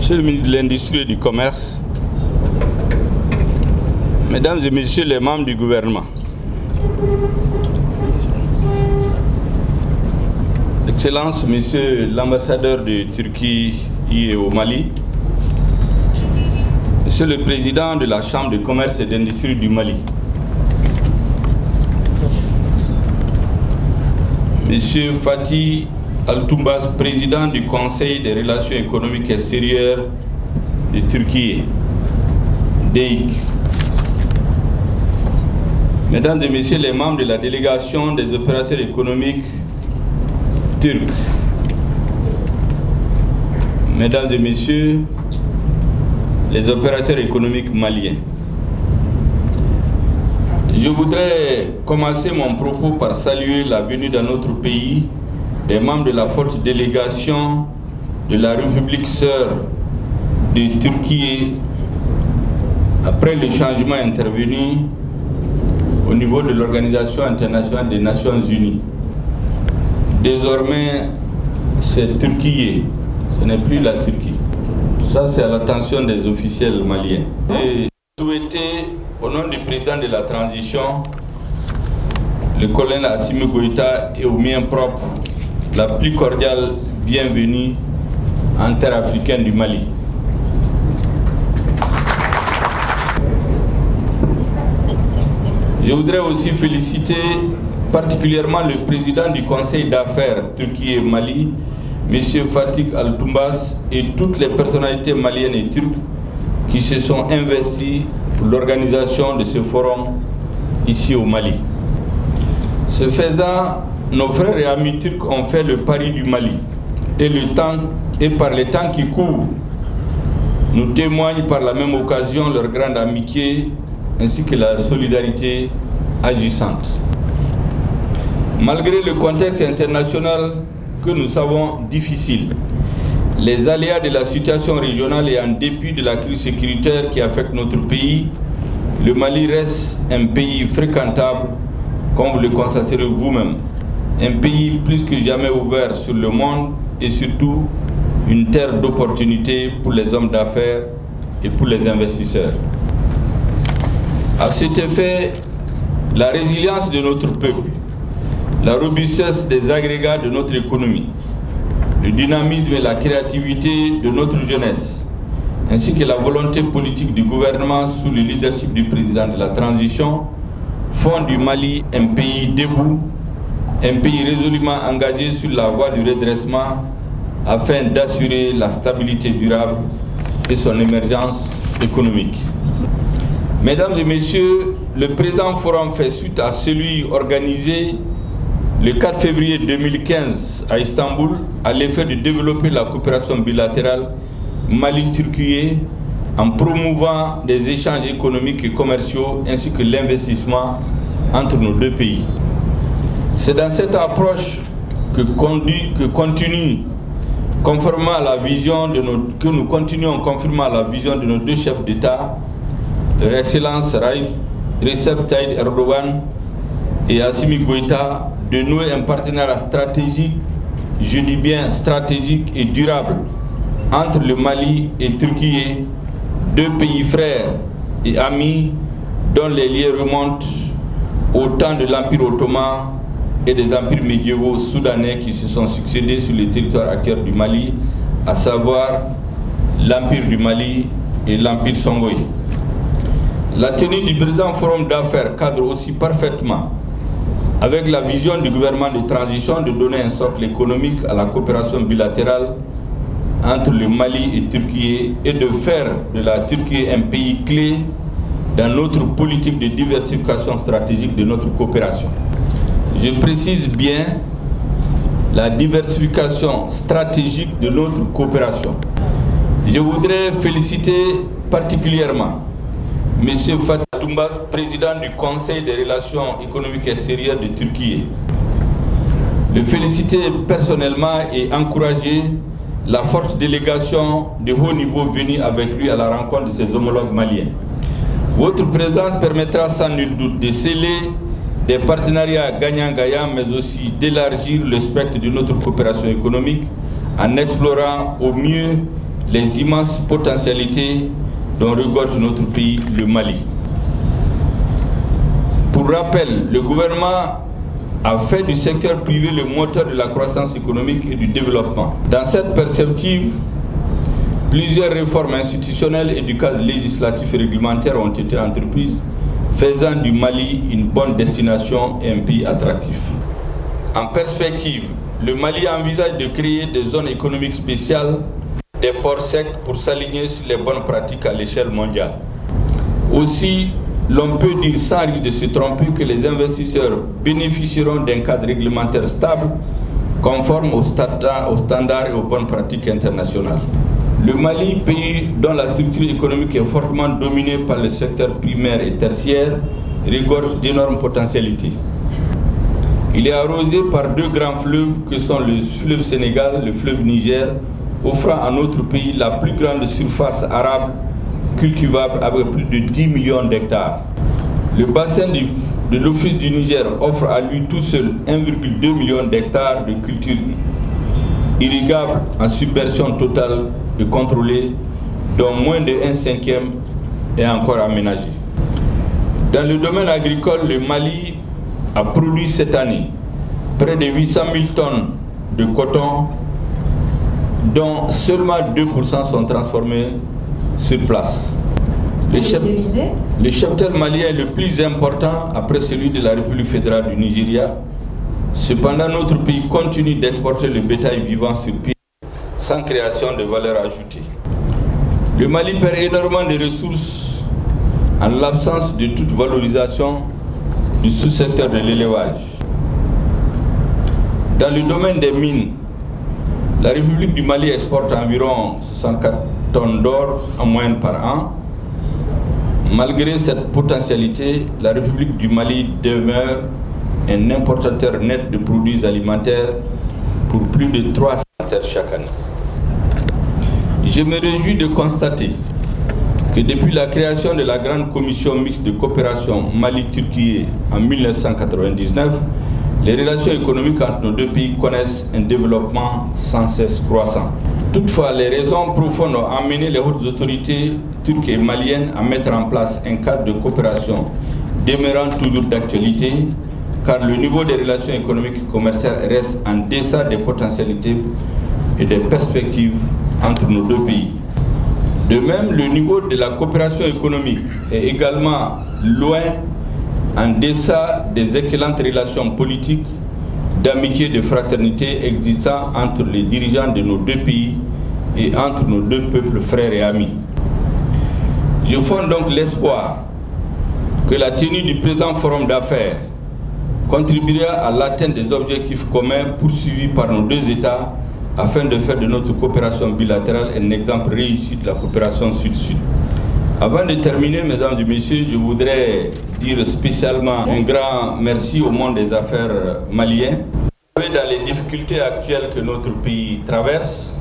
Monsieur le ministre de l'Industrie et du Commerce, Mesdames et Messieurs les membres du gouvernement, Excellences, Monsieur l'ambassadeur de Turquie au Mali, Monsieur le Président de la Chambre de commerce et d'industrie du Mali, Monsieur Fatih Altınbaş, Président du Conseil des relations économiques extérieures de Turquie, DEİK, Mesdames et Messieurs les membres de la délégation des opérateurs économiques turcs, Mesdames et Messieurs les opérateurs économiques maliens, je voudrais commencer mon propos par saluer la venue dans notre pays des membres de la forte délégation de la République sœur de Turquie après le changement intervenu au niveau de l'Organisation internationale des Nations Unies. Désormais, c'est Turquie, ce n'est plus la Turquie. Ça, c'est à l'attention des officiels maliens. Et souhaiter, au nom du président de la transition, le colonel Assimi Goïta, et au mien propre, la plus cordiale bienvenue en terre africaine du Mali. Je voudrais aussi féliciter particulièrement le président du Conseil d'affaires Turquie et Mali, M. Fatih Altınbaş, et toutes les personnalités maliennes et turques qui se sont investies pour l'organisation de ce forum ici au Mali. Ce faisant, nos frères et amis turcs ont fait le pari du Mali et par les temps qui courent, nous témoignent par la même occasion leur grande amitié ainsi que la solidarité agissante. Malgré le contexte international que nous savons difficile, les aléas de la situation régionale et en dépit de la crise sécuritaire qui affecte notre pays, le Mali reste un pays fréquentable, comme vous le constaterez vous-même. Un pays plus que jamais ouvert sur le monde et surtout une terre d'opportunités pour les hommes d'affaires et pour les investisseurs. À cet effet, la résilience de notre peuple, la robustesse des agrégats de notre économie, le dynamisme et la créativité de notre jeunesse, ainsi que la volonté politique du gouvernement sous le leadership du président de la transition, font du Mali un pays debout, un pays résolument engagé sur la voie du redressement afin d'assurer la stabilité durable et son émergence économique. Mesdames et Messieurs, le présent forum fait suite à celui organisé le 4 février 2015 à Istanbul à l'effet de développer la coopération bilatérale Mali-Turquie en promouvant des échanges économiques et commerciaux ainsi que l'investissement entre nos deux pays. C'est dans cette approche que nous continuons conformément à la vision de nos deux chefs d'État, leur Excellence Recep Tayyip Erdogan et Assimi Goïta, de nouer un partenariat stratégique, je dis bien stratégique et durable, entre le Mali et Turquie, deux pays frères et amis dont les liens remontent au temps de l'Empire ottoman et des empires médiévaux soudanais qui se sont succédés sur le territoire actuel du Mali, à savoir l'Empire du Mali et l'Empire Songhai. La tenue du présent forum d'affaires cadre aussi parfaitement avec la vision du gouvernement de transition de donner un socle économique à la coopération bilatérale entre le Mali et Turquie et de faire de la Turquie un pays clé dans notre politique de diversification stratégique de notre coopération. Je précise bien la diversification stratégique de notre coopération. Je voudrais féliciter particulièrement M. Fatih Altınbaş, président du Conseil des relations économiques extérieures de Turquie. Le féliciter personnellement et encourager la forte délégation de haut niveau venue avec lui à la rencontre de ses homologues maliens. Votre présence permettra sans nul doute de sceller des partenariats gagnant-gagnant, mais aussi d'élargir le spectre de notre coopération économique en explorant au mieux les immenses potentialités dont regorge notre pays, le Mali. Pour rappel, le gouvernement a fait du secteur privé le moteur de la croissance économique et du développement. Dans cette perspective, plusieurs réformes institutionnelles et du cadre législatif et réglementaire ont été entreprises, faisant du Mali une bonne destination et un pays attractif. En perspective, le Mali envisage de créer des zones économiques spéciales, des ports secs pour s'aligner sur les bonnes pratiques à l'échelle mondiale. Aussi, l'on peut dire sans risque de se tromper que les investisseurs bénéficieront d'un cadre réglementaire stable, conforme aux standards et aux bonnes pratiques internationales. Le Mali, pays dont la structure économique est fortement dominée par le secteur primaire et tertiaire, regorge d'énormes potentialités. Il est arrosé par deux grands fleuves que sont le fleuve Sénégal et le fleuve Niger, offrant à notre pays la plus grande surface arable cultivable avec plus de 10 millions d'hectares. Le bassin de l'Office du Niger offre à lui tout seul 1,2 million d'hectares de cultures irrigables en submersion totale et contrôlée, dont moins de 1/5 est encore aménagé. Dans le domaine agricole, le Mali a produit cette année près de 800 000 tonnes de coton, dont seulement 2% sont transformés sur place. Le cheptel malien est le plus important après celui de la République fédérale du Nigeria. Cependant, notre pays continue d'exporter le bétail vivant sur pied sans création de valeur ajoutée. Le Mali perd énormément de ressources en l'absence de toute valorisation du sous-secteur de l'élevage. Dans le domaine des mines, la République du Mali exporte environ 64 tonnes d'or en moyenne par an. Malgré cette potentialité, la République du Mali demeure un importateur net de produits alimentaires pour plus de 300 terres chaque année. Je me réjouis de constater que depuis la création de la Grande Commission mixte de coopération Mali-Turquie en 1999, les relations économiques entre nos deux pays connaissent un développement sans cesse croissant. Toutefois, les raisons profondes ont amené les hautes autorités turques et maliennes à mettre en place un cadre de coopération demeurant toujours d'actualité, car le niveau des relations économiques et commerciales reste en deçà des potentialités et des perspectives entre nos deux pays. De même, le niveau de la coopération économique est également loin en deçà des excellentes relations politiques, d'amitié et de fraternité existant entre les dirigeants de nos deux pays et entre nos deux peuples frères et amis. Je fonde donc l'espoir que la tenue du présent forum d'affaires contribuera à l'atteinte des objectifs communs poursuivis par nos deux États afin de faire de notre coopération bilatérale un exemple réussi de la coopération sud-sud. Avant de terminer, mesdames et messieurs, je voudrais dire spécialement un grand merci au monde des affaires malien. Dans les difficultés actuelles que notre pays traverse,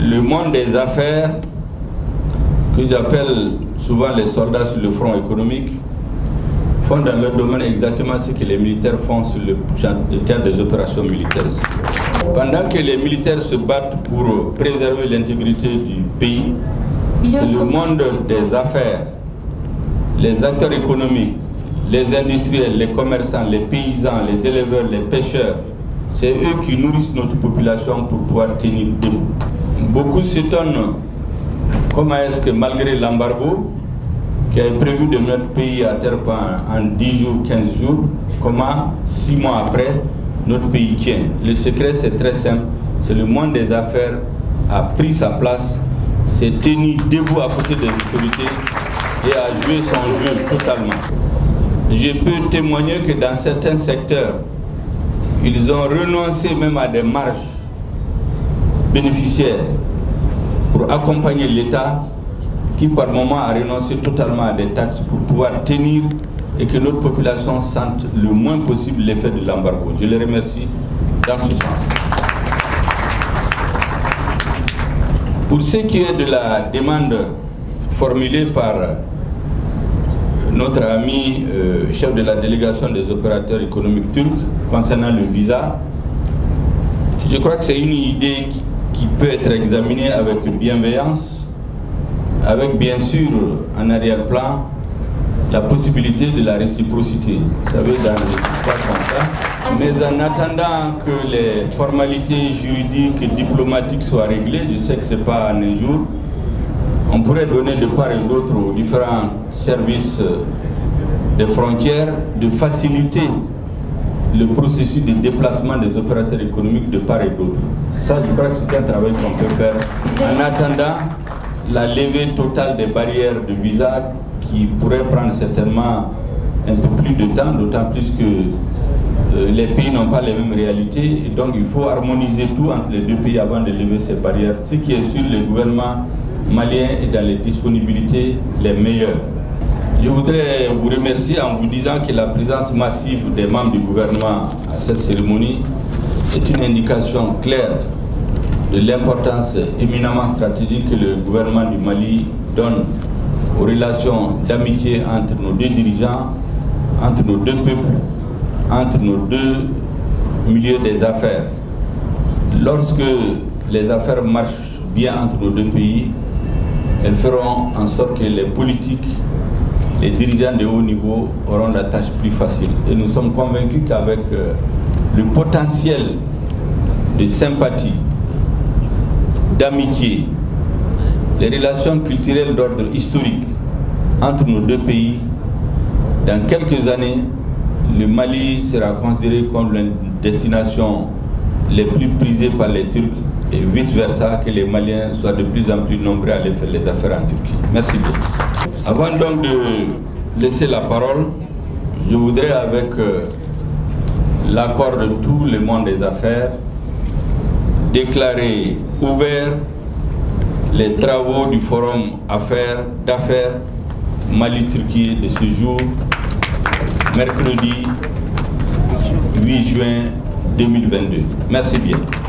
le monde des affaires, que j'appelle souvent les soldats sur le front économique, font dans leur domaine exactement ce que les militaires font sur le théâtre des opérations militaires. Pendant que les militaires se battent pour préserver l'intégrité du pays, c'est le monde des affaires, les acteurs économiques, les industriels, les commerçants, les paysans, les éleveurs, les pêcheurs, c'est eux qui nourrissent notre population pour pouvoir tenir debout. Beaucoup s'étonnent comment est-ce que malgré l'embargo qui avait prévu de notre pays à terre en 10 jours, 15 jours, comment 6 mois après, notre pays tient. Le secret c'est très simple, c'est le monde des affaires a pris sa place, s'est tenu debout à côté des autorités et a joué son jeu totalement. Je peux témoigner que dans certains secteurs, ils ont renoncé même à des marges bénéficiaires pour accompagner l'État qui par moment a renoncé totalement à des taxes pour pouvoir tenir et que notre population sente le moins possible l'effet de l'embargo. Je les remercie dans ce sens. Pour ce qui est de la demande formulée par notre ami chef de la délégation des opérateurs économiques turcs concernant le visa, je crois que c'est une idée qui peut être examiné avec bienveillance, avec bien sûr en arrière-plan la possibilité de la réciprocité. Vous savez, dans les histoires comme ça. Mais en attendant que les formalités juridiques et diplomatiques soient réglées, je sais que ce n'est pas en un jour, on pourrait donner de part et d'autre aux différents services des frontières de faciliter le processus de déplacement des opérateurs économiques de part et d'autre. Ça, je crois que c'est un travail qu'on peut faire en attendant la levée totale des barrières de visa qui pourrait prendre certainement un peu plus de temps, d'autant plus que les pays n'ont pas les mêmes réalités. Et donc il faut harmoniser tout entre les deux pays avant de lever ces barrières. Ce qui est sûr, le gouvernement malien est dans les disponibilités les meilleures. Je voudrais vous remercier en vous disant que la présence massive des membres du gouvernement à cette cérémonie est une indication claire de l'importance éminemment stratégique que le gouvernement du Mali donne aux relations d'amitié entre nos deux dirigeants, entre nos deux peuples, entre nos deux milieux des affaires. Lorsque les affaires marchent bien entre nos deux pays, elles feront en sorte que les politiques, les dirigeants de haut niveau auront la tâche plus facile. Et nous sommes convaincus qu'avec le potentiel de sympathie, d'amitié, les relations culturelles d'ordre historique entre nos deux pays, dans quelques années, le Mali sera considéré comme l'une des destinations les plus prisées par les Turcs et vice-versa, que les Maliens soient de plus en plus nombreux à aller faire les affaires en Turquie. Merci bien. Avant donc de laisser la parole, je voudrais, avec l'accord de tout le monde des affaires, déclarer ouvert les travaux du forum d'affaires Mali-Turquie de ce jour, mercredi 8 juin 2022. Merci bien.